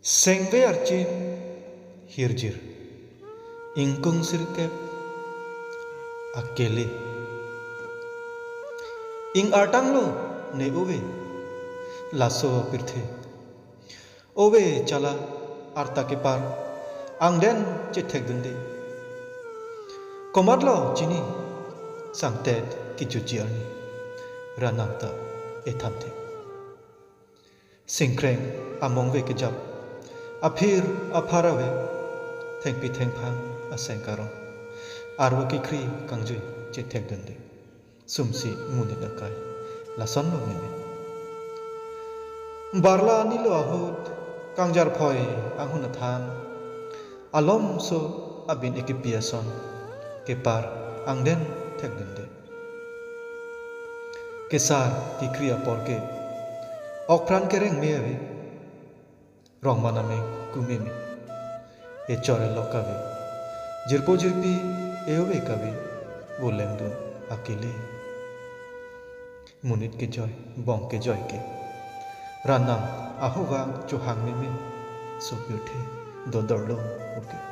Sengve arci hirjir ingkung sirkep akele ing artang lo ne ove laso pirthe ove chala arta ke par angden chethek dende komarlo chini sangtet kichuchi arni ranamta ethamte singkreng amongve ke jap aphir apharawe thengpi thengphang asengkaron arwa kikri kangjui chethek dende sumsi muni dakai lason lo meme barla nilo ahut kangjar phoi ahuna tham alom so abin ekipiason kepar angden thek dende kesar kikri aporke okpran kereng mewe rong maname kumeme e chore lokawe jirpo jirpi eowe kawe bolengdu akile munit ke joy bong ke joy ke ranam ahoga johang meme so beauty dodorlo okay